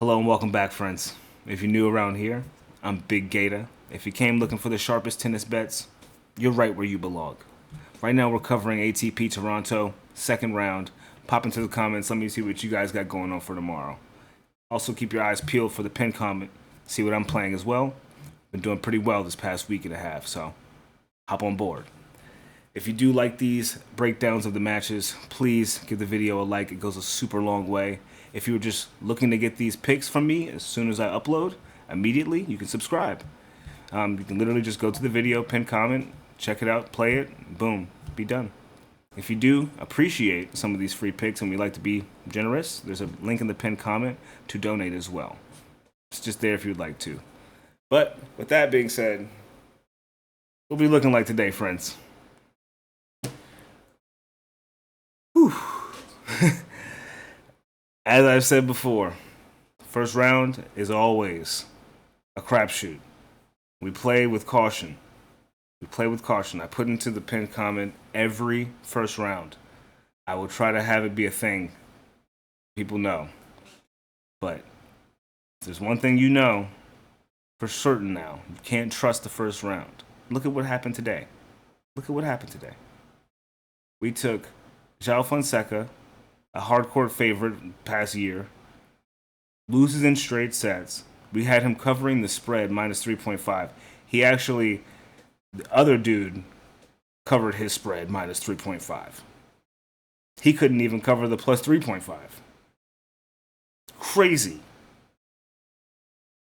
Hello and welcome back, friends. If you're new around here, I'm Big Gator. If you came looking for the sharpest tennis bets, you're right where you belong. Right now we're covering ATP Toronto, second round. Pop into the comments, let me see what you guys got going on for tomorrow. Also keep your eyes peeled for the pinned comment, see what I'm playing as well. Been doing pretty well this past week and a half, so hop on board. If you do like these breakdowns of the matches, please give the video a like. It goes a super long way. If you're just looking to get these picks from me as soon as I upload, immediately, you can subscribe. You can literally just go to the video, pin comment, check it out, play it, boom, be done. If you do appreciate some of these free picks and we like to be generous, there's a link in the pinned comment to donate as well. It's just there if you'd like to. But with that being said, we'll be looking like today, friends. Whew. As I've said before, first round is always a crapshoot. We play with caution. I put into the pinned comment every first round. I will try to have it be a thing. People know. But there's one thing you know for certain now. You can't trust the first round. Look at what happened today. We took João Fonseca, a hardcore favorite past year, loses in straight sets. We had him covering the spread minus 3.5. He actually, the other dude, covered his spread minus 3.5. He couldn't even cover the plus 3.5. Crazy.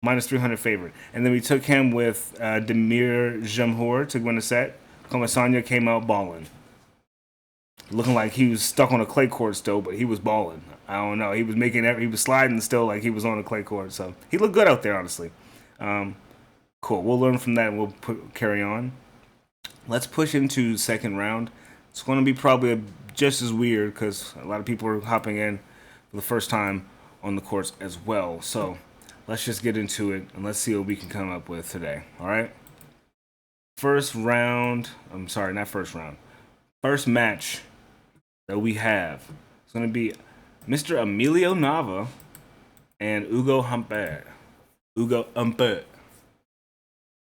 Minus 300 favorite. And then we took him with Demir Jamhour to win a set. Comasanya came out balling. Looking like he was stuck on a clay court still, but he was balling. I don't know. He was sliding still like he was on a clay court. So he looked good out there, honestly. Cool. We'll learn from that and we'll carry on. Let's push into second round. It's going to be probably just as weird because a lot of people are hopping in for the first time on the courts as well. So let's just get into it and let's see what we can come up with today. All right? First match that we have. It's going to be Mr. Emilio Nava and Ugo Humbert.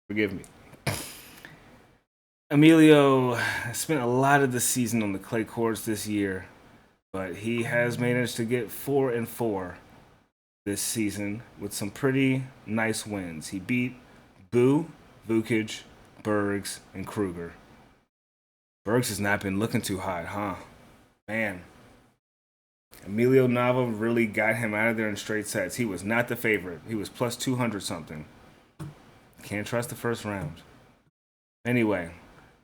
Forgive me. Emilio spent a lot of the season on the clay courts this year, but he has managed to get 4-4 this season with some pretty nice wins. He beat Vukic, Bergs, and Kruger. Bergs has not been looking too hot, huh? Man, Emilio Nava really got him out of there in straight sets. He was not the favorite. He was plus 200 something. Can't trust the first round. Anyway,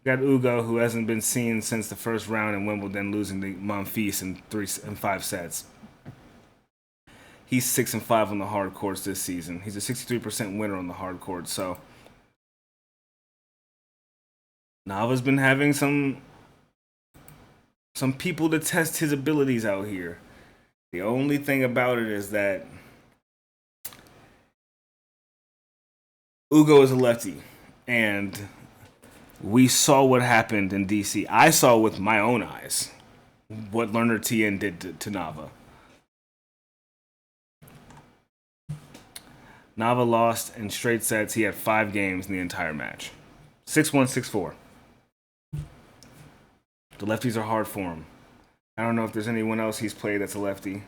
got Ugo, who hasn't been seen since the first round in Wimbledon, losing to Monfils in 5 sets. He's 6-5 on the hard courts this season. He's a 63% winner on the hard courts. So Nava's been having some people to test his abilities out here. The only thing about it is that Ugo is a lefty, and we saw what happened in DC. I saw with my own eyes what Lerner Tien did to Nava. Nava lost in straight sets. He had 5 games in the entire match. 6-1, 6-4. The lefties are hard for him. I don't know if there's anyone else he's played that's a lefty.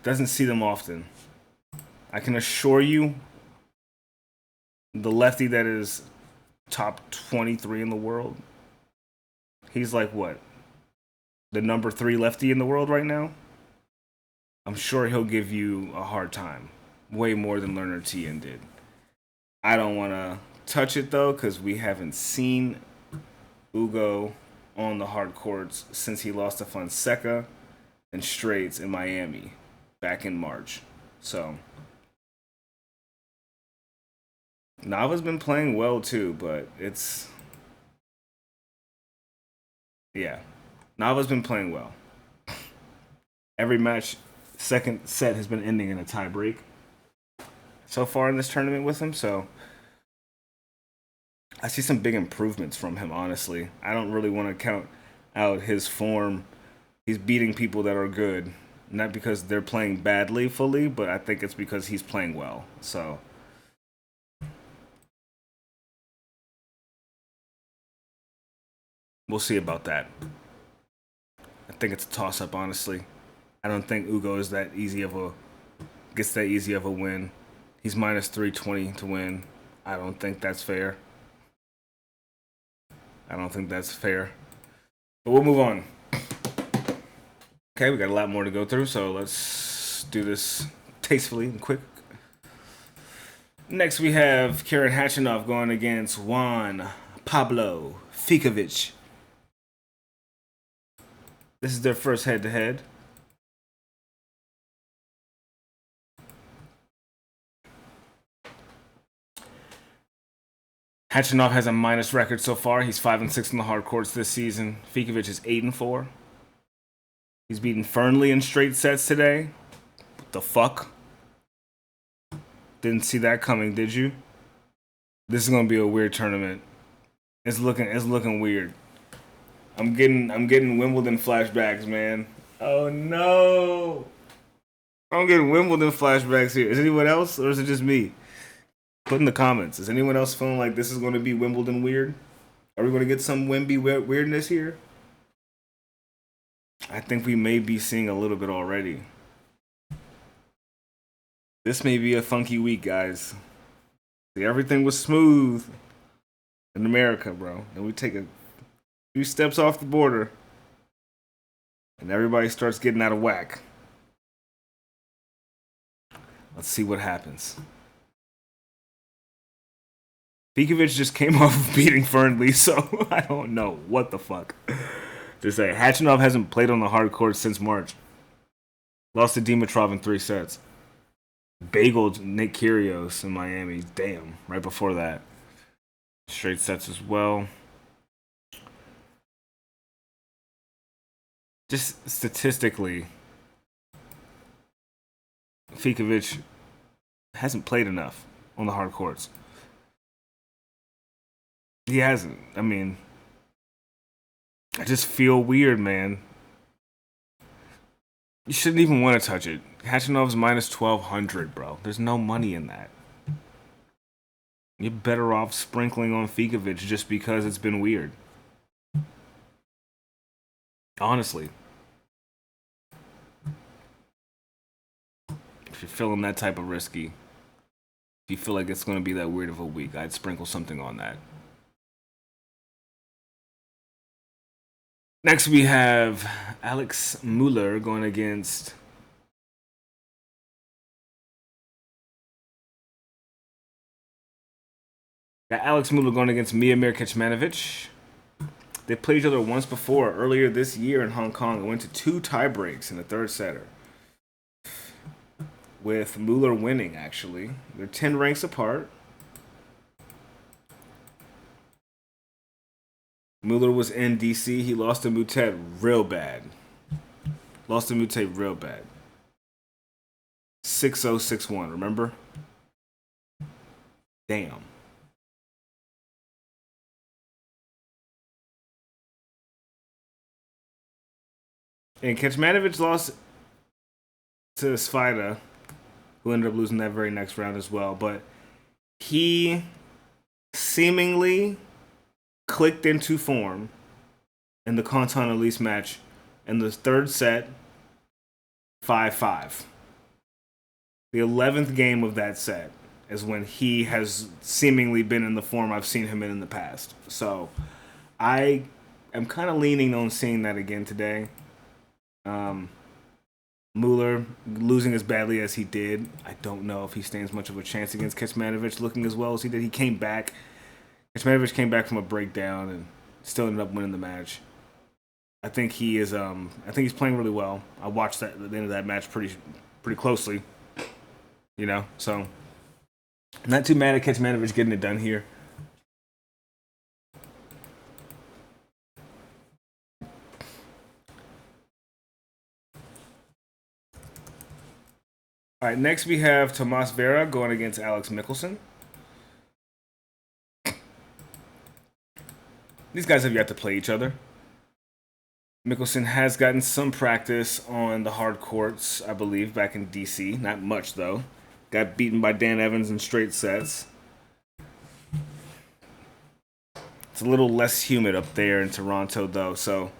Doesn't see them often. I can assure you the lefty that is top 23 in the world, he's like what? The number 3 lefty in the world right now? I'm sure he'll give you a hard time. Way more than Lerner Tien did. I don't want to touch it though, because we haven't seen Ugo on the hard courts since he lost to Fonseca and straights in Miami back in March. So Nava's been playing well too, but Nava's been playing well. Every match, second set has been ending in a tie break so far in this tournament with him, so I see some big improvements from him, honestly. I don't really want to count out his form He's beating people that are good. Not because they're playing badly fully, but I think it's because he's playing well. So we'll see about that. I think it's a toss-up, honestly. I don't think Ugo is that easy of a gets that easy of a win. He's minus 320 to win. I don't think that's fair. I don't think that's fair. But we'll move on. Okay, we got a lot more to go through, so let's do this tastefully and quick. Next, we have Khachanov going against Juan Pablo Ficovich. This is their first head-to-head. Khachanov has a minus record so far. He's 5-6 in the hard courts this season. Ficovich is 8-4. He's beaten Fernley in straight sets today. What the fuck? Didn't see that coming, did you? This is gonna be a weird tournament. It's looking weird. I'm getting Wimbledon flashbacks, man. Oh no! I'm getting Wimbledon flashbacks here. Is anyone else, or is it just me? Put in the comments. Is anyone else feeling like this is going to be Wimbledon weird? Are we going to get some Wimby weirdness here? I think we may be seeing a little bit already. This may be a funky week, guys. See, everything was smooth in America, bro. And we take a few steps off the border, and everybody starts getting out of whack. Let's see what happens. Ficovich just came off of beating Fernley, so I don't know what the fuck to say. Khachanov hasn't played on the hard court since March. Lost to Dimitrov in 3 sets. Bageled Nick Kyrgios in Miami. Damn, right before that. Straight sets as well. Just statistically, Ficovich hasn't played enough on the hard courts. He hasn't. I mean, I just feel weird, man. You shouldn't even want to touch it. Khachanov's minus 1,200, bro. There's no money in that. You're better off sprinkling on Ficovich just because it's been weird. Honestly. If you're feeling that type of risky, if you feel like it's going to be that weird of a week, I'd sprinkle something on that. Next, we have Alex Muller going against Miomir Kecmanovic. They played each other once before, earlier this year in Hong Kong, and went to 2 tie breaks in the third setter. With Muller winning, actually. They're 10 ranks apart. Muller was in DC. He lost to Moutet real bad. 6-0, 6-1, remember? Damn. And Kecmanovic lost to Svrcina, who ended up losing that very next round as well. But he seemingly clicked into form in the Canton Elise match in the third set, 5-5. The 11th game of that set is when he has seemingly been in the form I've seen him in the past. So I am kind of leaning on seeing that again today. Muller losing as badly as he did, I don't know if he stands much of a chance against Kecmanovic looking as well as he did. He came back. Kecmanovic came back from a breakdown and still ended up winning the match. I think he is. I think he's playing really well. I watched the end of that match pretty closely. You know, so not too mad at Kecmanovic getting it done here. All right, next we have Tomas Vera going against Alex Michelsen. These guys have yet to play each other. Michelsen has gotten some practice on the hard courts, I believe, back in DC. Not much, though. Got beaten by Dan Evans in straight sets. It's a little less humid up there in Toronto, though, so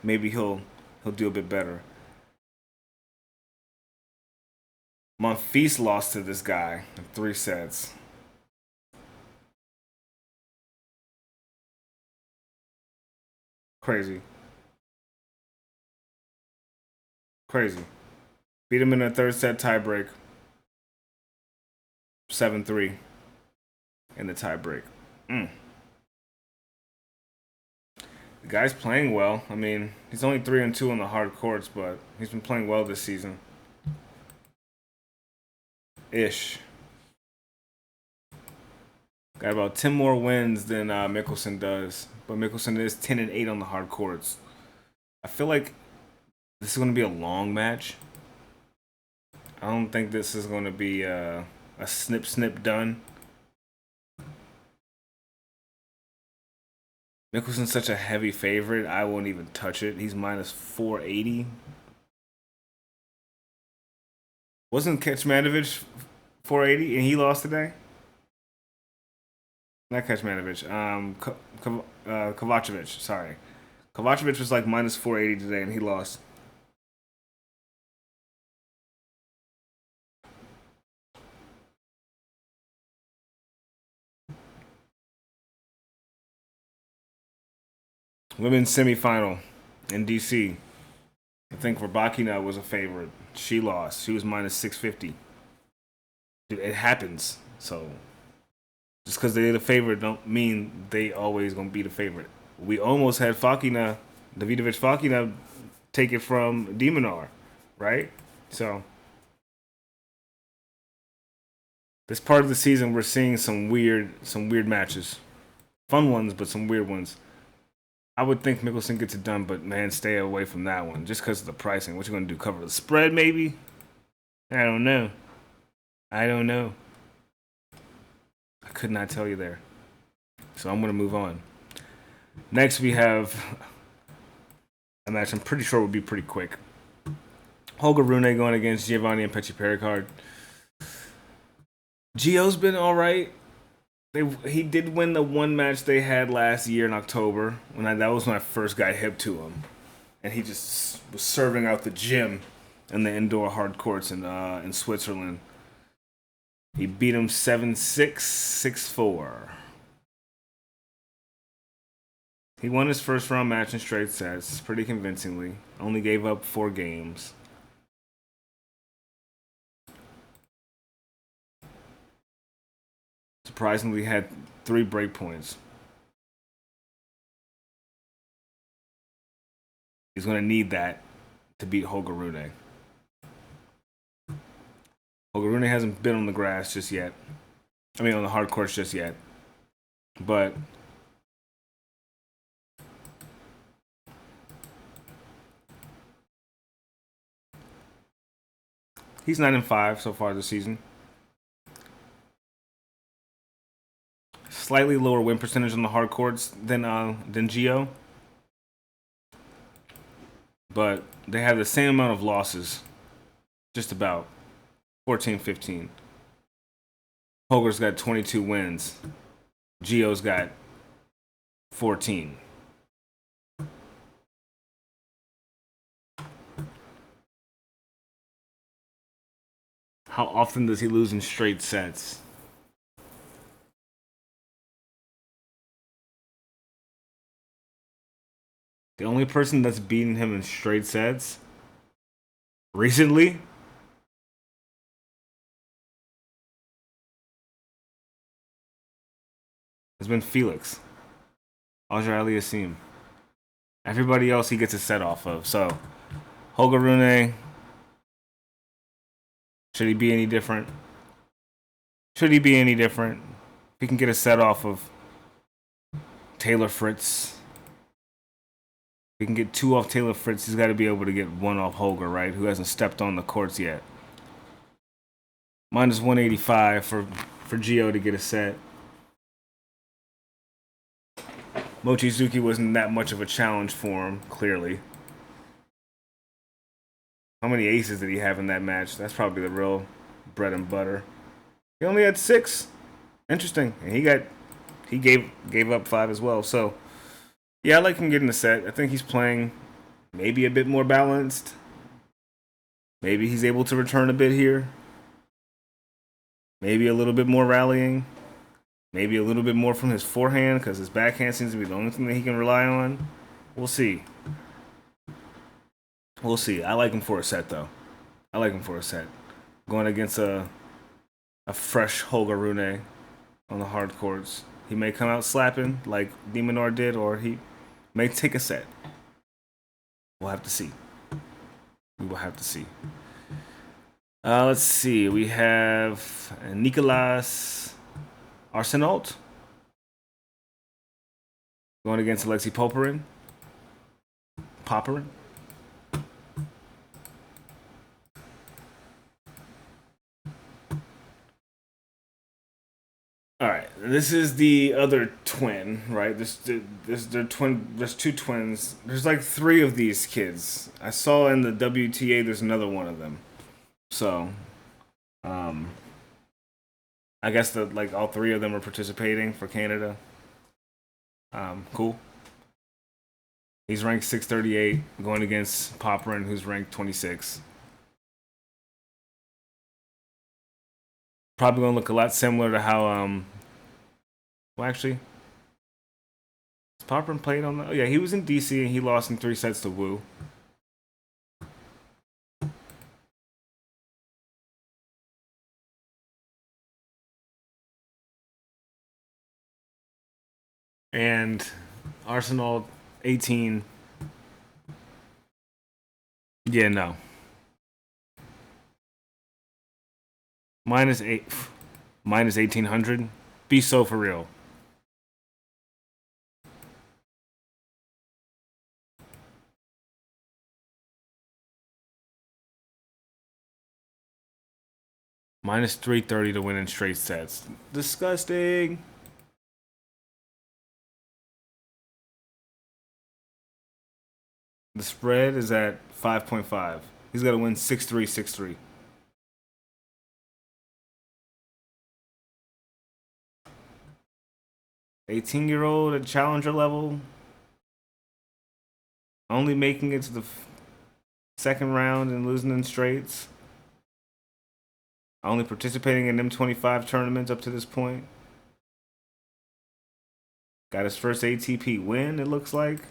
maybe he'll do a bit better. Monfils lost to this guy in 3 sets. Crazy. Crazy. Beat him in a 3rd set tiebreak. 7-3 in the tiebreak. The guy's playing well. I mean, he's only 3-2 on the hard courts, but he's been playing well this season. Ish. Got about 10 more wins than Michelsen does, but Michelsen is 10-8 on the hard courts. I feel like this is going to be a long match. I don't think this is going to be a snip done. Michelsen's such a heavy favorite, I won't even touch it. He's minus 480. Wasn't Kecmanovic 480 and he lost today? Not Kecmanovic. Kovacevic, sorry. Kovacevic was like minus 480 today and he lost. Women's semifinal in DC. I think Verbakina was a favorite. She lost. She was minus 650. Dude, it happens. So just because they're the favorite don't mean they always gonna be the favorite. We almost had Davidovich Fokina take it from Munar, right? So this part of the season we're seeing some weird matches. Fun ones, but some weird ones. I would think Michelsen gets it done, but man, stay away from that one just because of the pricing. What you gonna do? Cover the spread, maybe? I don't know. I could not tell you there. So I'm gonna move on. Next, we have a match I'm pretty sure will be pretty quick. Holger Rune going against Giovanni Mpetshi Perricard. Gio's been all right. He did win the one match they had last year in October. That was when I first got hip to him, and he just was serving out the gym in the indoor hard courts in Switzerland. He beat him 7-6, 6-4. He won his first round match in straight sets pretty convincingly. Only gave up 4 games. Surprisingly, had 3 break points. He's going to need that to beat Holger Rune. Holger Rune hasn't been on the grass just yet. I mean, on the hard courts just yet. But he's 9-5 so far this season. Slightly lower win percentage on the hard courts than Gio, but they have the same amount of losses, just about 14-15. Holger's got 22 wins. Gio's got 14. How often does he lose in straight sets? The only person that's beaten him in straight sets recently has been Felix Auger-Aliassime. Everybody else he gets a set off of. So, Holger Rune, should he be any different? Should he be any different? If he can get a set off of Taylor Fritz, if he can get 2 off Taylor Fritz, he's got to be able to get 1 off Holger, right? Who hasn't stepped on the courts yet. Minus 185 for Gio to get a set. Mochizuki wasn't that much of a challenge for him, clearly. How many aces did he have in that match? That's probably the real bread and butter. He only had 6. Interesting. And he gave up 5 as well. So yeah, I like him getting the set. I think he's playing maybe a bit more balanced. Maybe he's able to return a bit here. Maybe a little bit more rallying. Maybe a little bit more from his forehand, because his backhand seems to be the only thing that he can rely on. We'll see. We'll see. I like him for a set, though. I like him for a set. Going against a fresh Holger Rune on the hard courts. He may come out slapping like de Minaur did, or he may take a set. We'll have to see. We will have to see. Let's see. We have Nicolas Arseneault going against Alexei Popyrin. Popyrin. All right, this is the other twin, right? There's two twins. There's like 3 of these kids. I saw in the WTA. There's another one of them. So, I guess that like all 3 of them are participating for Canada. Cool. He's ranked 638, going against Popyrin, who's ranked 26. Probably gonna look a lot similar to how well, actually, has Popyrin played on the? Oh yeah, he was in DC and he lost in 3 sets to Wu. And Arseneault 18. Yeah, no. -8, -1800. Be so for real. -330 to win in straight sets. Disgusting. The spread is at 5.5. He's got to win 6-3, 6-3. $18-year-old at challenger level, only making it to the second round and losing in straights. Only participating in M25 tournaments up to this point. Got his first ATP win, it looks like,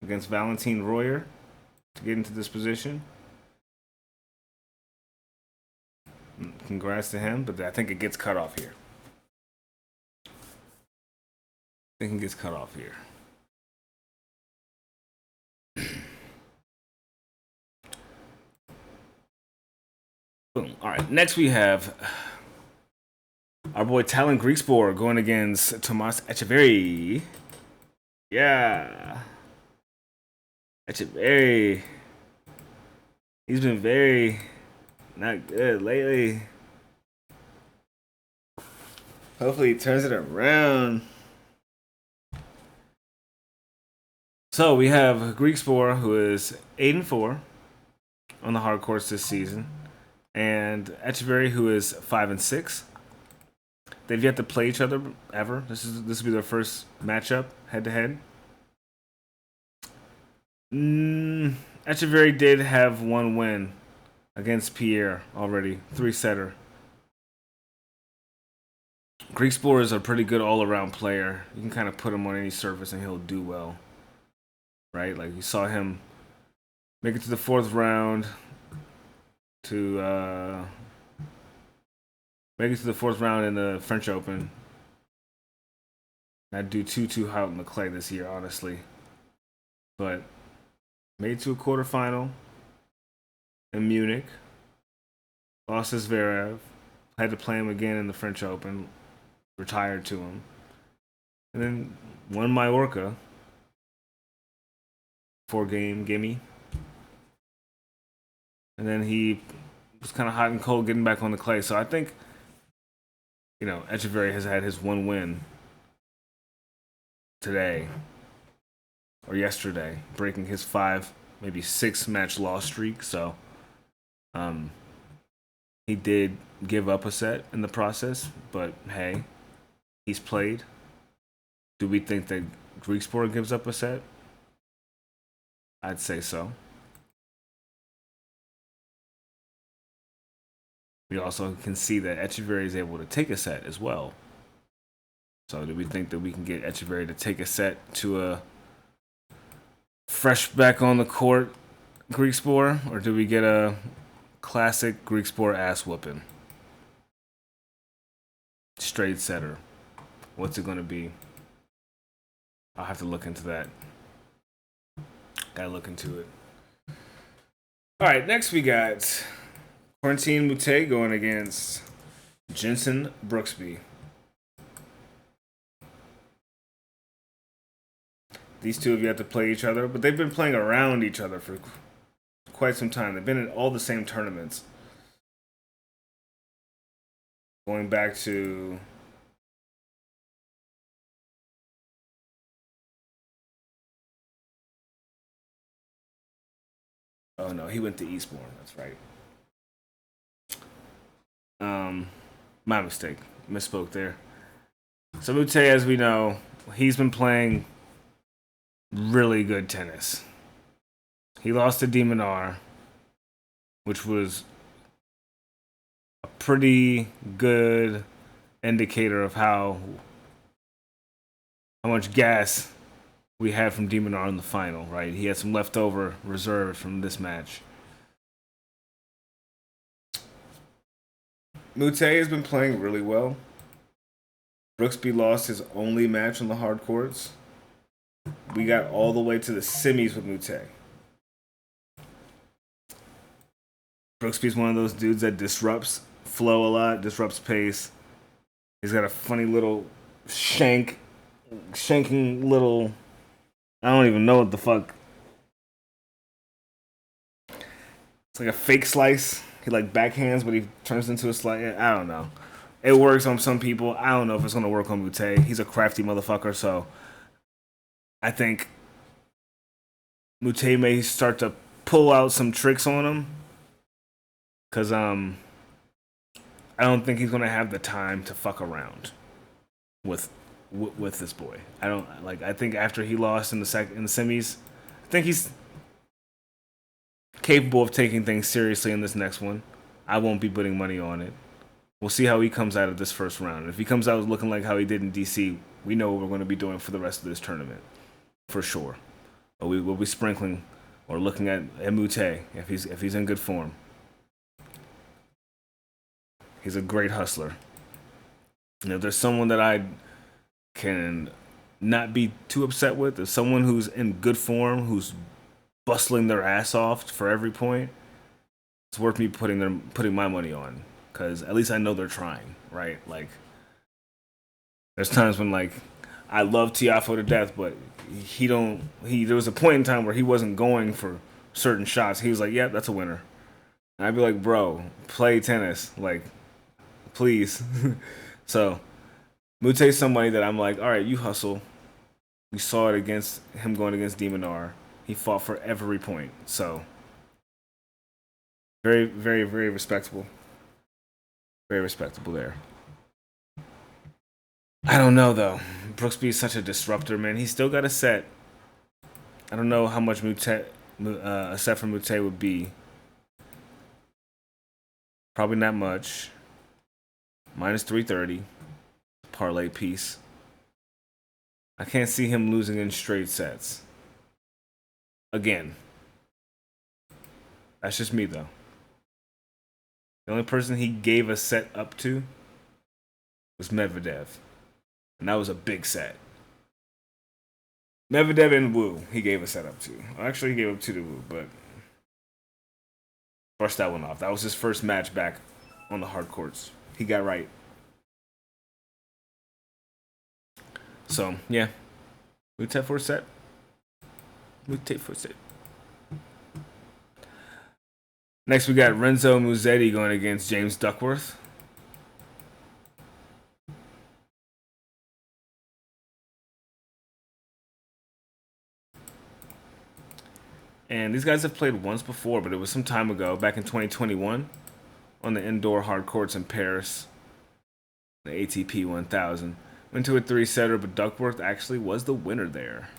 against Valentin Royer to get into this position. Congrats to him, but I think it gets cut off here. I think it gets cut off here. Boom. All right, next we have our boy Talon Griekspoor going against Tomas Etcheverry. Yeah. Etcheverry. He's been very not good lately. Hopefully he turns it around. So we have Griekspoor, who is 8-4 on the hard courts this season, and Etcheverry, who is 5-6. They've yet to play each other ever. This will be their first matchup head to head. Etcheverry did have 1 win against Pierre already, 3-setter. Griekspoor is a pretty good all-around player. You can kind of put him on any surface and he'll do well. Right? Like you saw him make it to the 4th round to make it to the 4th round in the French Open. Not do too hot in the clay this year, honestly. But made it to a quarterfinal in Munich. Lost his Vera. Had to play him again in the French Open. Retired to him. And then won Mallorca. 4-game gimme. And then he was kind of hot and cold getting back on the clay. So I think, Etcheverry has had his 1 win today or yesterday, breaking his 5, maybe 6 match loss streak. So, he did give up a set in the process, but hey, he's played. Do we think that Griekspoor gives up a set? I'd say so. We also can see that Etcheverry is able to take a set as well. So do we think that we can get Etcheverry to take a set to a fresh back on the court Griekspoor, or do we get a classic Griekspoor ass whooping? Straight setter. What's it going to be? I'll have to look into that. Gotta look into it. All right, next we got Quarantine Moutet going against Jensen Brooksby. These two of you have to play each other, but they've been playing around each other for quite some time. They've been in all the same tournaments. Going back to oh no, he went to Eastbourne. That's right. My mistake. Misspoke there. So Moutet, as we know, he's been playing really good tennis. He lost to Munar, which was a pretty good indicator of how much gas we had from Munar in the final, right? He had some leftover reserve from this match. Moutet has been playing really well. Brooksby lost his only match on the hard courts. We got all the way to the semis with Moutet. Brooksby's one of those dudes that disrupts flow a lot, disrupts pace. He's got a funny little shanking little, I don't even know what the fuck. It's like a fake slice. He like backhands, but he turns into a slice. I don't know. It works on some people. I don't know if it's gonna work on Moutet. He's a crafty motherfucker, so I think Moutet may start to pull out some tricks on him. Cause I don't think he's gonna have the time to fuck around with this boy. I think after he lost in the semis, I think he's capable of taking things seriously in this next one. I won't be putting money on it. We'll see how he comes out of this first round. If he comes out looking like how he did in DC, we know what we're going to be doing for the rest of this tournament, for sure. But we will be sprinkling or looking at Moutet if he's in good form. He's a great hustler. And if there's someone that I can not be too upset with, if someone who's in good form, who's bustling their ass off for every point, it's worth me putting my money on, because at least I know they're trying, right? Like, there's times when like I love Tiafoe to death, but there was a point in time where he wasn't going for certain shots. He was like, "Yeah, that's a winner," and I'd be like, "Bro, play tennis, like, please." So Moutet's somebody that I'm like, all right, you hustle. We saw it against him going against Munar. He fought for every point. So very, very, very respectable. Very respectable there. I don't know though. Brooksby is such a disruptor, man. He's still got a set. I don't know how much a set from Moutet would be. Probably not much. Minus 330. Parlay piece. I can't see him losing in straight sets. Again. That's just me, though. The only person he gave a set up to was Medvedev. And that was a big set. Medvedev and Wu, he gave a set up to. Actually, he gave up 2 to Wu, but brushed that one off. That was his first match back on the hard courts. He got right. So, yeah. Moutet for a set. Moutet for a set. Next, we got Renzo Musetti going against James Duckworth. And these guys have played once before, but it was some time ago, back in 2021, on the indoor hard courts in Paris, the ATP 1000. Went to a 3-setter, but Duckworth actually was the winner there.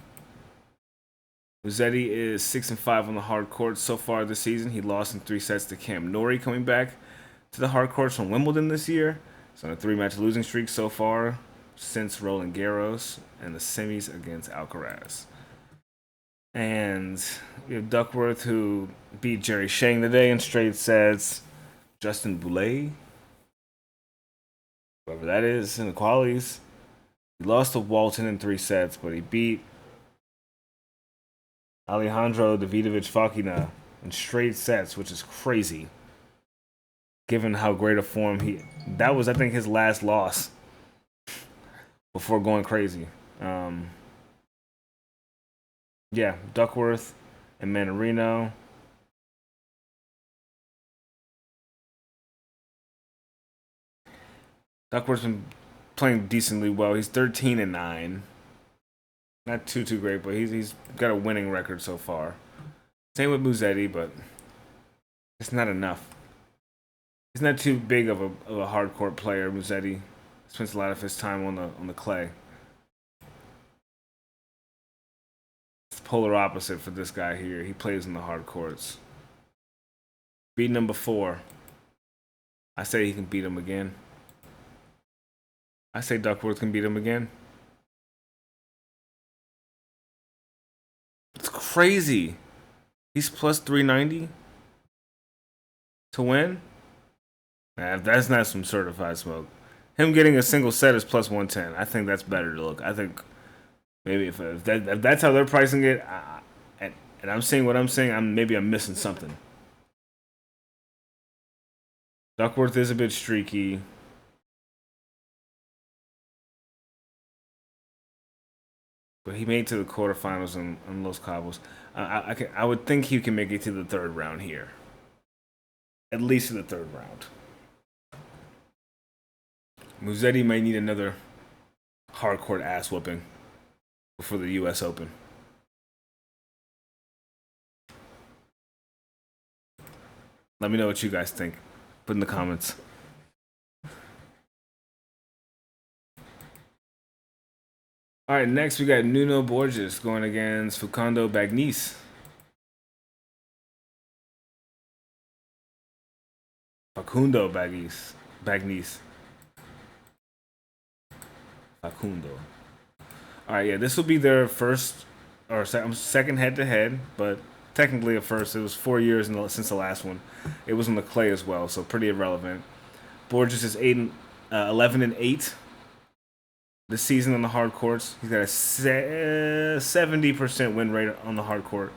Musetti is 6-5 on the hard courts so far this season. He lost in 3 sets to Kecmanovic, coming back to the hard courts from Wimbledon this year. He's on a 3-match losing streak so far since Roland Garros and the semis against Alcaraz. And we have Duckworth, who beat Jerry Shang today in straight sets. Justin Boulay, whoever that is, in the qualies. He lost to Walton in 3 sets, but he beat Alejandro Davidovich Fokina in straight sets, which is crazy, given how great a form he... That was, I think, his last loss before going crazy. Yeah, Duckworth and Manarino. Duckworth's been playing decently well. He's 13-9. Not too great, but he's got a winning record so far. Same with Musetti, but it's not enough. He's not too big of a hardcourt player. Musetti spends a lot of his time on the clay. It's polar opposite for this guy here. He plays in the hard courts. Beating him before. I say he can beat him again. I say Duckworth can beat him again. It's crazy. He's plus 390 to win. Nah, that's not some certified smoke. Him getting a single set is plus 110. I think that's better to look. I think maybe if that's how they're pricing it, and I'm seeing what I'm saying, maybe I'm missing something. Duckworth is a bit streaky. But he made it to the quarterfinals on Los Cabos. I would think he can make it to the 3rd round here. At least to the 3rd round. Musetti might need another hardcourt ass whooping before the U.S. Open. Let me know what you guys think. Put in the comments. All right, next we got Nuno Borges going against Facundo Bagnis. Facundo Bagnis. Facundo. All right, yeah, this will be their first or second head-to-head, but technically a first. It was 4 years since the last one. It was on the clay as well, so pretty irrelevant. Borges is 11-8 this season on the hard courts. He's got a 70% win rate on the hard court,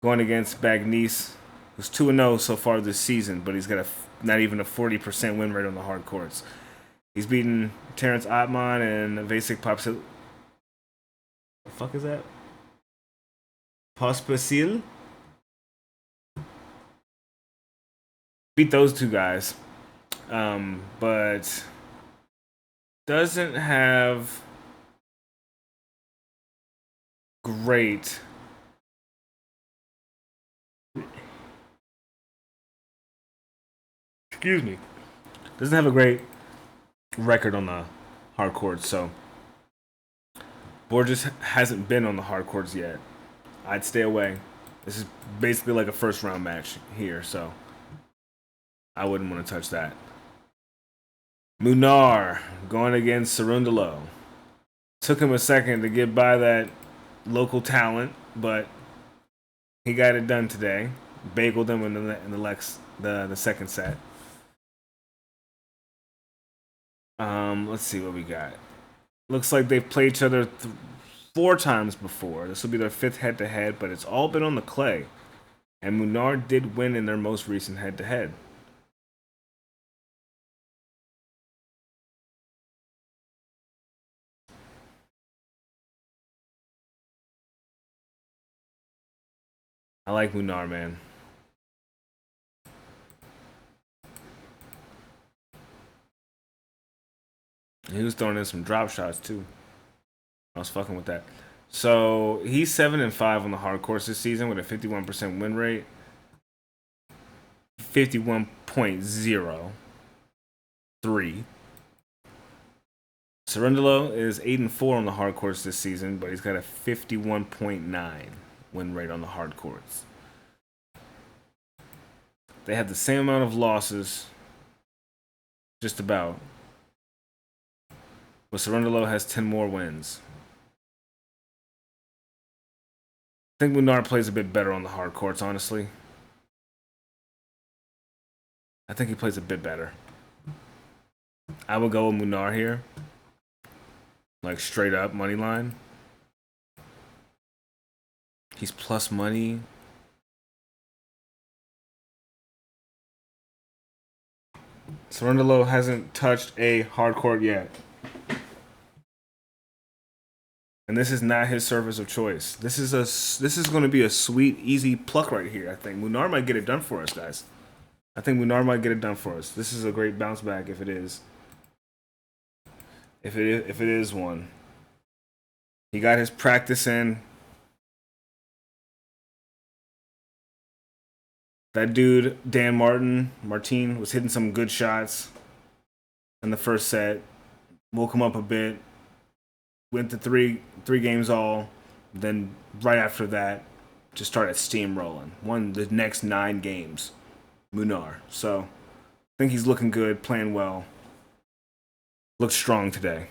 going against Bagnis, who's 2-0 so far this season, but he's got not even a 40% win rate on the hard courts. He's beaten Terence Ottman and Vasek Pospisil. The fuck is that? Pospisil? Beat those two guys. But doesn't have great doesn't have a great record on the hard courts, so Borges hasn't been on the hard courts yet. I'd stay away. This is basically like a first round match here, so I wouldn't want to touch that. Munar going against Cerundolo. Took him a second to get by that local talent, but he got it done today. Bageled him in the second set. Let's see what we got. Looks like they've played each other 4 times before. This will be their 5th head-to-head, but it's all been on the clay. And Munar did win in their most recent head-to-head. I like Munar, man. He was throwing in some drop shots, too. I was fucking with that. So he's 7-5 on the hard course this season with a 51% win rate. 51.03. Cerundolo is 8-4 on the hard course this season, but he's got a 51.9 win rate on the hard courts. They have the same amount of losses, just about. But Cerundolo has 10 more wins. I think Munar plays a bit better on the hard courts, honestly. I think he plays a bit better. I would go with Munar here. Like straight up money line. He's plus money. Cerundolo hasn't touched a hard court yet. And this is not his surface of choice. This is going to be a sweet, easy pluck right here, I think. Munar might get it done for us, guys. I think Munar might get it done for us. This is a great bounce back if it is. If it is one. He got his practice in. That dude, Dan Martin, was hitting some good shots in the first set. Woke him up a bit. Went to three games all. Then right after that, just started steamrolling. Won the next 9 games. Munar. So, I think he's looking good, playing well. Looks strong today.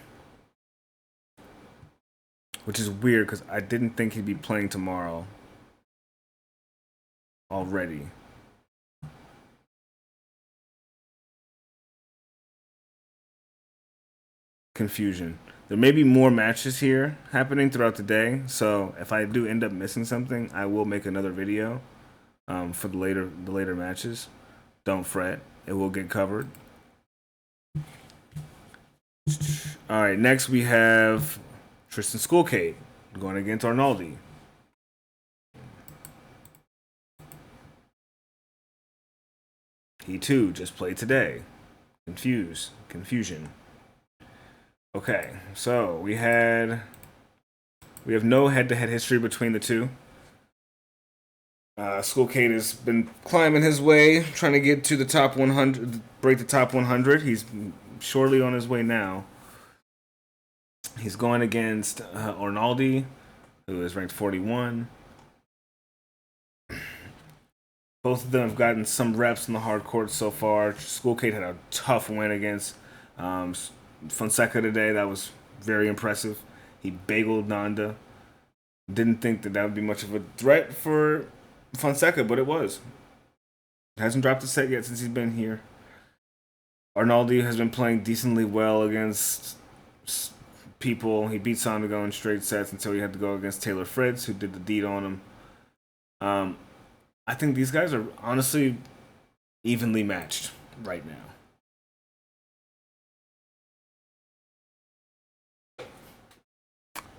Which is weird because I didn't think he'd be playing tomorrow already. Confusion. There may be more matches here happening throughout the day, so if I do end up missing something, I will make another video for the later matches. Don't fret, it will get covered. All right, next we have Tristan Schoolkate going against Arnaldi. He too just played today. Confusion. Okay, so we have no head-to-head history between the two. Schoolkate has been climbing his way, trying to get to the top 100, break the top 100. He's shortly on his way now. He's going against Arnaldi, who is ranked 41. Both of them have gotten some reps in the hard court so far. Schoolkate had a tough win against Fonseca today. That was very impressive. He bageled Nanda. Didn't think that would be much of a threat for Fonseca, but it was. Hasn't dropped a set yet since he's been here. Arnaldi has been playing decently well against people. He beat Sondigo in straight sets until he had to go against Taylor Fritz, who did the deed on him. I think these guys are honestly evenly matched right now.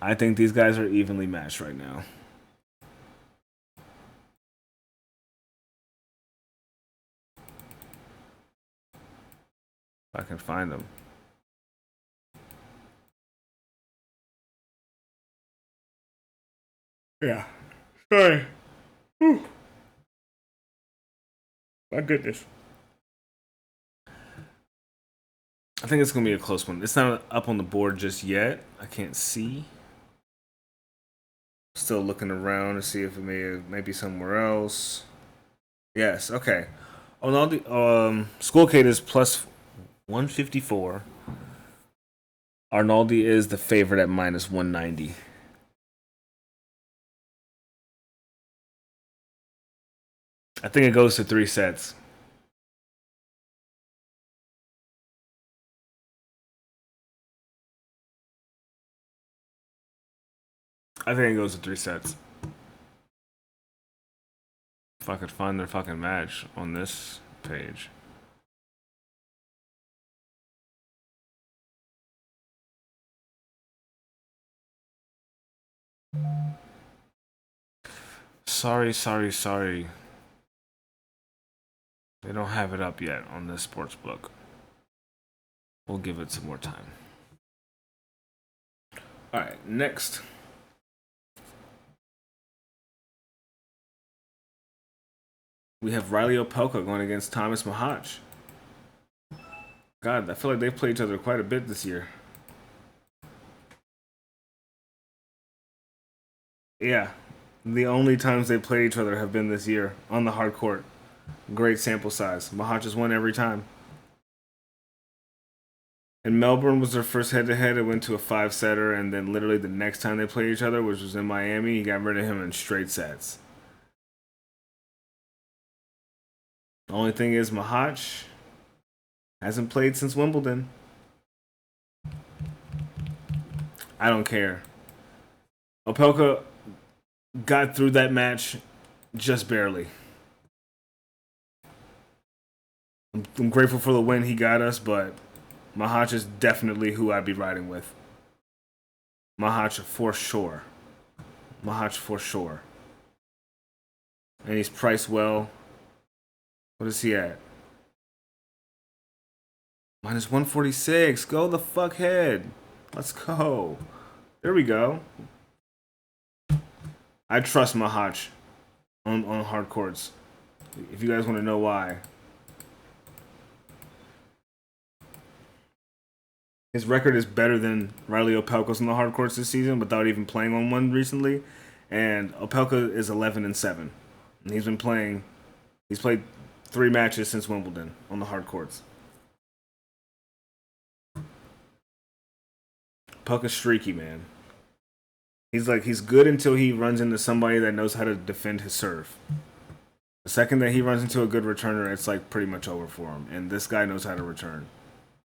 I think these guys are evenly matched right now. If I can find them. Yeah. Sorry. Whew. My goodness. I think it's going to be a close one. It's not up on the board just yet. I can't see. Still looking around to see if it may be somewhere else. Yes, okay. Schoolkate is plus 154. Arnaldi is the favorite at minus 190. I think it goes to 3 sets. I think it goes to 3 sets. If I could find their fucking match on this page. Sorry. They don't have it up yet on this sports book. We'll give it some more time. Alright, next We have Riley Opelka going against Thomas Machac. God, I feel like they've played each other quite a bit this year. Yeah, the only times they played each other have been this year on the hard court. Great sample size. Machac has won every time. And Melbourne was their first head-to-head. It went to a 5-setter, and then literally the next time they played each other, which was in Miami, he got rid of him in straight sets. The only thing is Machac hasn't played since Wimbledon. I don't care. Opelka got through that match just barely. I'm grateful for the win he got us, but Machac is definitely who I'd be riding with. Machac for sure. Machac for sure. And he's priced well. What is he at? Minus 146. Go the fuck head. Let's go. There we go. I trust Machac on hard courts. If you guys want to know why. His record is better than Riley Opelka's on the hard courts this season without even playing on one recently. And Opelka is 11-7. And he's played 3 matches since Wimbledon on the hard courts. Opelka's streaky, man. He's good until he runs into somebody that knows how to defend his serve. The second that he runs into a good returner, it's like pretty much over for him. And this guy knows how to return.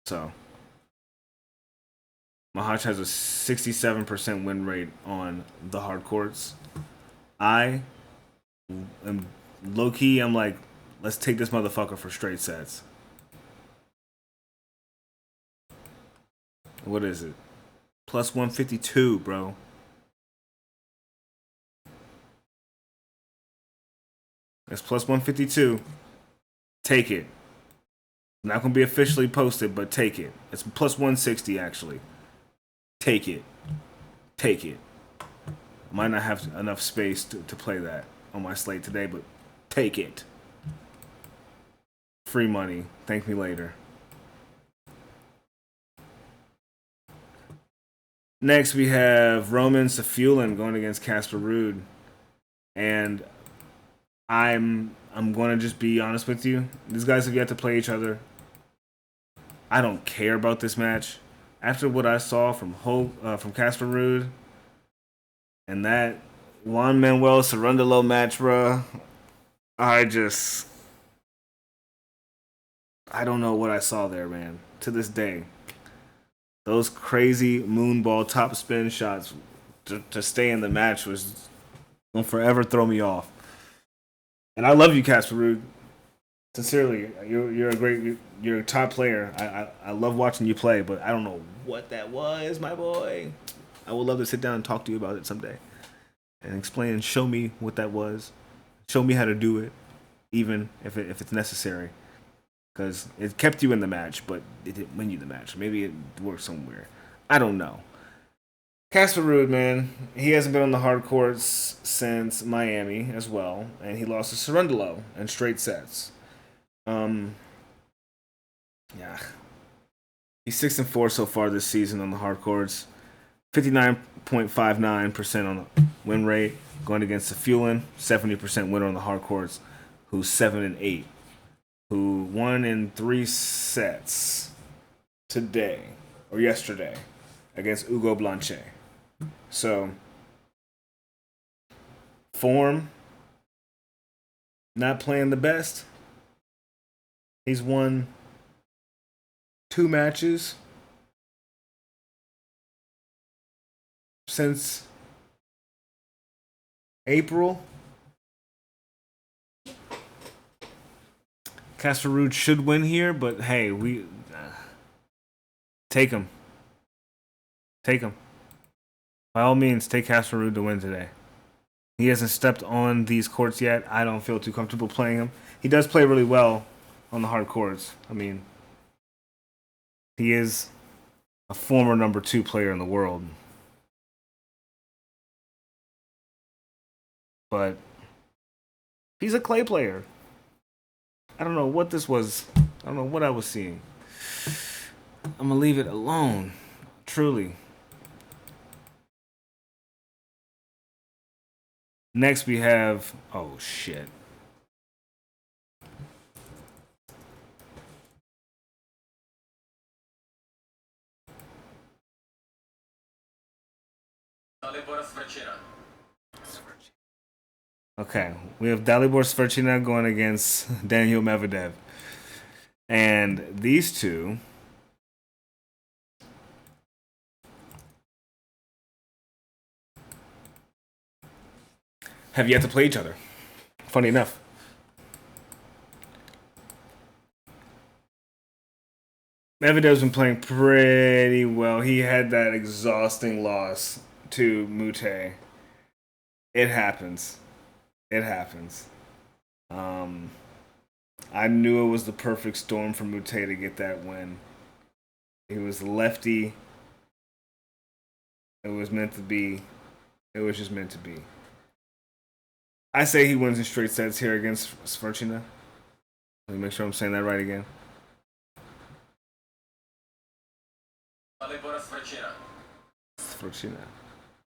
So Machac has a 67% win rate on the hard courts. I am low key. I'm like, let's take this motherfucker for straight sets. What is it? Plus 152, bro. It's plus 152. Take it. Not going to be officially posted, but take it. It's plus 160, actually. Take it. Take it. Might not have enough space to play that on my slate today, but take it. Free money. Thank me later. Next, we have Roman Safuillin going against Casper Ruud. And I'm going to just be honest with you. These guys have yet to play each other. I don't care about this match. After what I saw from Casper Ruud and that Juan Manuel Cerundolo match, bruh, I don't know what I saw there, man. To this day, those crazy moonball top spin shots to stay in the match was gonna forever throw me off. And I love you, Casper Ruud. Sincerely, you're a top player. I love watching you play, but I don't know what that was, my boy. I would love to sit down and talk to you about it someday and explain and show me what that was. Show me how to do it, even if it's necessary, because it kept you in the match, but it didn't win you the match. Maybe it worked somewhere. I don't know. Casper Ruud, man, he hasn't been on the hard courts since Miami as well, and he lost to Cerundolo in straight sets. Yeah. He's 6-4 so far this season on the hard courts. 59.59% on the win rate. Going against Safuillin, 70% winner on the hard courts, who's 7-8. Who won in 3 sets today, or yesterday, against Ugo Blanchet. So, form, not playing the best. He's won 2 matches since April. Casper Ruud should win here, but hey, we take him. Take him. By all means, take Casper Ruud to win today. He hasn't stepped on these courts yet. I don't feel too comfortable playing him. He does play really well on the hard courts. I mean, he is a former number 2 player in the world. But he's a clay player. I don't know what this was. I don't know what I was seeing. I'm gonna leave it alone. Truly. Next we have, oh shit. Okay, we have Dalibor Svrcina going against Daniel Medvedev. And these two have yet to play each other. Funny enough. Medvedev's been playing pretty well. He had that exhausting loss to Moutet. It happens. It happens. I knew it was the perfect storm for Moutet to get that win. He was lefty. It was meant to be. It was just meant to be. I say he wins in straight sets here against Svrcina. Let me make sure I'm saying that right again. Svrcina.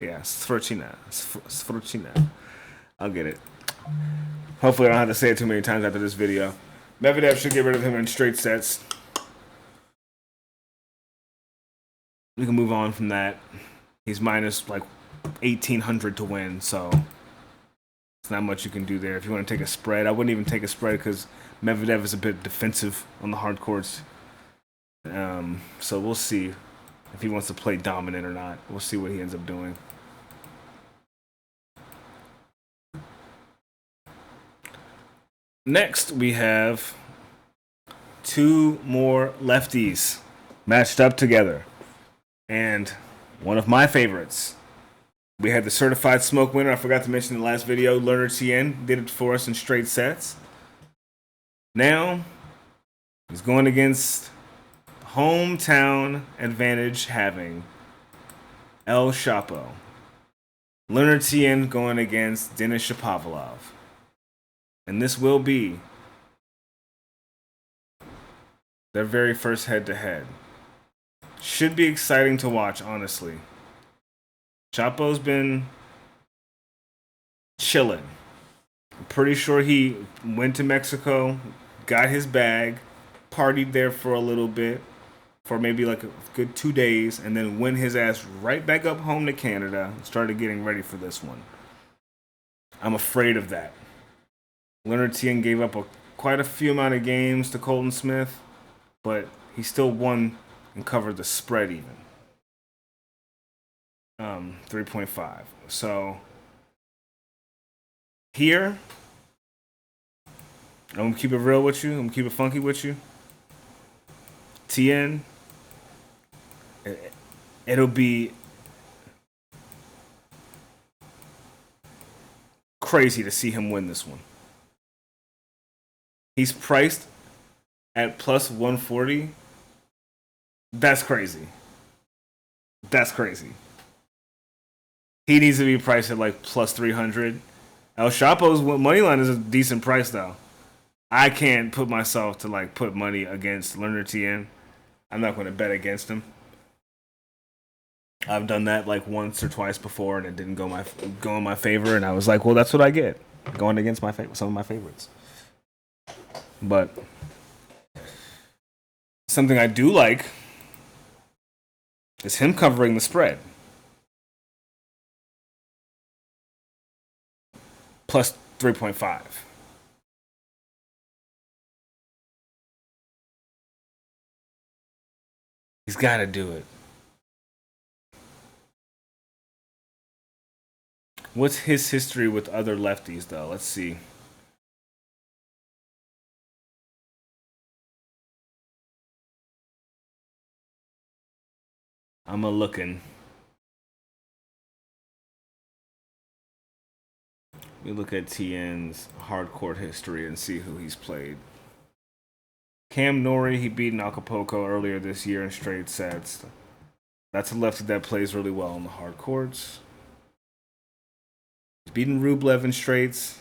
Yeah, Svrcina. I'll get it. Hopefully I don't have to say it too many times after this video. Medvedev should get rid of him in straight sets. We can move on from that. He's minus like 1,800 to win, so it's not much you can do there. If you want to take a spread, I wouldn't even take a spread because Medvedev is a bit defensive on the hard courts. So we'll see if he wants to play dominant or not. We'll see what he ends up doing. Next, we have two more lefties matched up together. And one of my favorites. We had the certified smoke winner. I forgot to mention in the last video. Lerner Tien did it for us in straight sets. Now, he's going against hometown advantage having El Shapo. Lerner Tien going against Denis Shapovalov. And this will be their very first head-to-head. Should be exciting to watch, honestly. Shapo's been chilling. I'm pretty sure he went to Mexico, got his bag, partied there for a little bit, for maybe like a good 2 days, and then went his ass right back up home to Canada and started getting ready for this one. I'm afraid of that. Lerner Tien gave up quite a few amount of games to Colton Smith, but he still won and covered the spread even. 3.5. So here, I'm going to keep it real with you. I'm going to keep it funky with you. Tien, it'll be crazy to see him win this one. He's priced at plus 140. That's crazy. That's crazy. He needs to be priced at like plus 300. El Chapo's money line is a decent price though. I can't put myself to like put money against Lerner Tien. I'm not going to bet against him. I've done that like once or twice before and it didn't go in my favor, and I was like, well, that's what I get going against some of my favorites. But something I do like is him covering the spread. Plus 3.5. He's got to do it. What's his history with other lefties, though? Let's see. I'm looking. We look at Tien's hardcourt history and see who he's played. Cam Norrie, he beat in Acapulco earlier this year in straight sets. That's a lefty that plays really well on the hard courts. He's beaten Rublev in straights.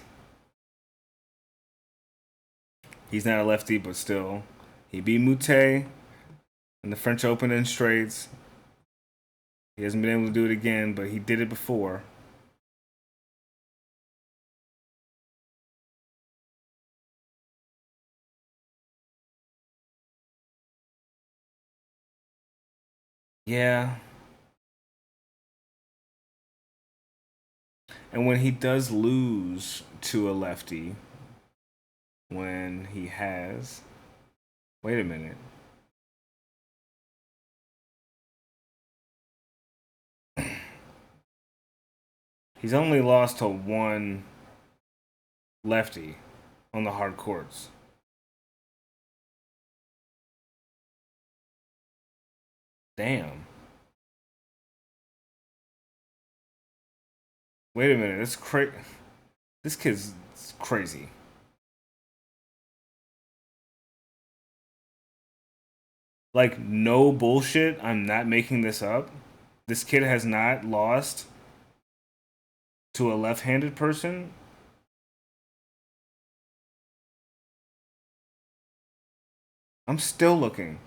He's not a lefty, but still. He beat Moutet in the French Open in straights. He hasn't been able to do it again, but he did it before. Yeah. And when he does lose to a lefty, when he has. Wait a minute. He's only lost to one lefty on the hard courts. Damn. Wait a minute. This kid's crazy. Like, no bullshit. I'm not making this up. This kid has not lost to a left-handed person. I'm still looking.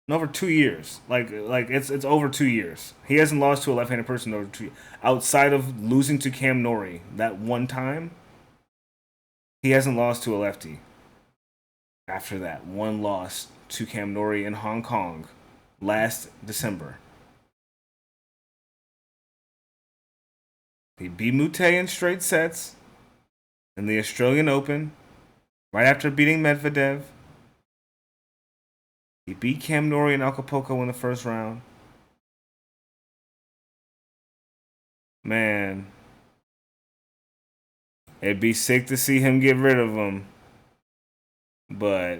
In over 2 years. Like it's over 2 years. He hasn't lost to a left-handed person in over 2 years. Outside of losing to Cam Norrie that one time, he hasn't lost to a lefty. After that, one loss to Cam Norrie in Hong Kong last December. He beat Moutet in straight sets in the Australian Open right after beating Medvedev. He beat Cam Norrie and Acapulco in the first round. Man, it'd be sick to see him get rid of him, but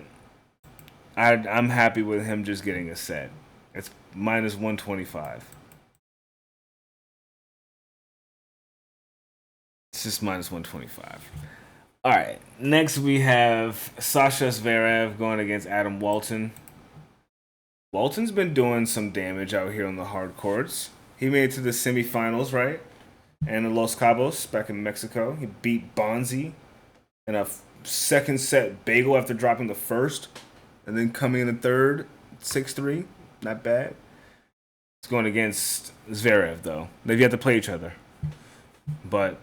I'm happy with him just getting a set. It's minus 125. It's just minus 125. All right, next we have Sasha Zverev going against Adam Walton. Walton's been doing some damage out here on the hard courts. He made it to the semifinals, right? And in Los Cabos, back in Mexico. He beat Bonzi in a second set bagel after dropping the first. And then coming in the third, 6-3. Not bad. It's going against Zverev, though. They've yet to play each other. But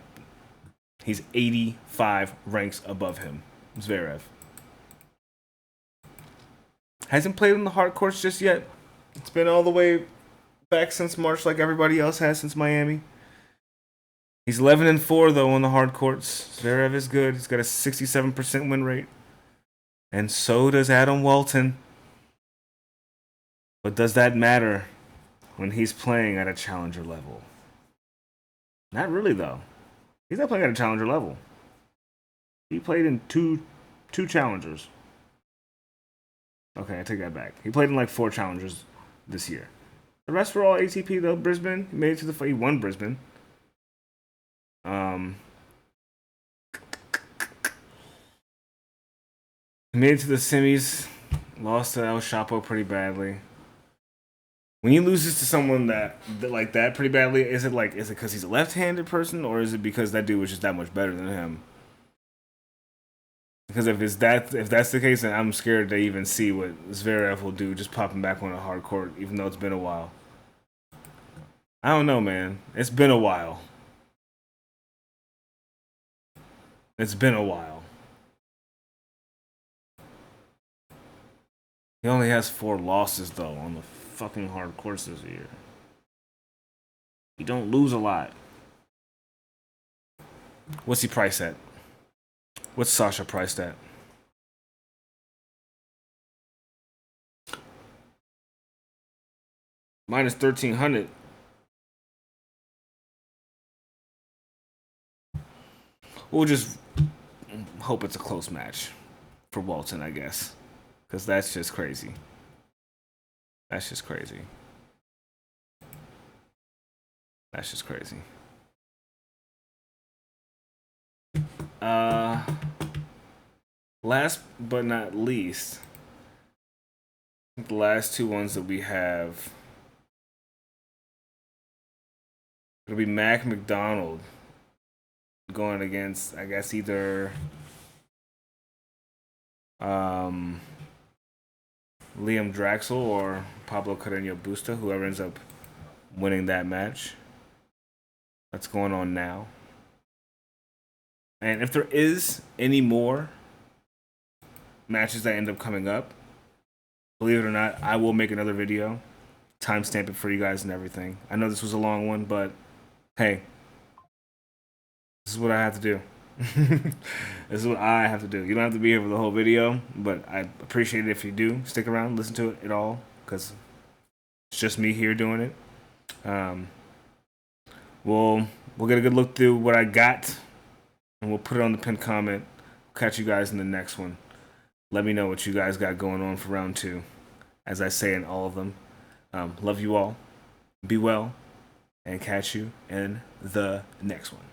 he's 85 ranks above him, Zverev. Hasn't played on the hard courts just yet. It's been all the way back since March, like everybody else has since Miami. He's 11-4 though on the hard courts. Zverev is good. He's got a 67% win rate, and so does Adam Walton. But does that matter when he's playing at a challenger level? Not really, though. He's not playing at a challenger level. He played in two challengers. Okay, I take that back. He played in like 4 challengers this year. The rest were all ATP though. Brisbane, he made it to the. He won Brisbane. He made it to the semis. Lost to El Shapo pretty badly. When he loses to someone that like that pretty badly, is it because he's a left-handed person, or is it because that dude was just that much better than him? Because if that's the case, then I'm scared to even see what Zverev will do, just popping back on a hard court, even though it's been a while. I don't know, man. It's been a while. It's been a while. He only has 4 losses though on the fucking hard course this year. He don't lose a lot. What's he priced at? What's Sasha priced at? Minus 1,300. We'll just hope it's a close match for Walton, I guess. Because that's just crazy. That's just crazy. That's just crazy. Last but not least, the last 2 ones that we have, it'll be Mac McDonald going against, I guess, either Liam Draxel or Pablo Carreño Busta, whoever ends up winning that match. That's going on now. And if there is any more matches that end up coming up, believe it or not, I will make another video, timestamp it for you guys and everything. I know this was a long one, but hey, this is what I have to do. This is what I have to do. You don't have to be here for the whole video, but I appreciate it if you do stick around, listen to it at all, because it's just me here doing it. We'll get a good look through what I got, and we'll put it on the pinned comment. Catch you guys in the next one. Let me know what you guys got going on for round 2, as I say in all of them. Love you all. Be well, and catch you in the next one.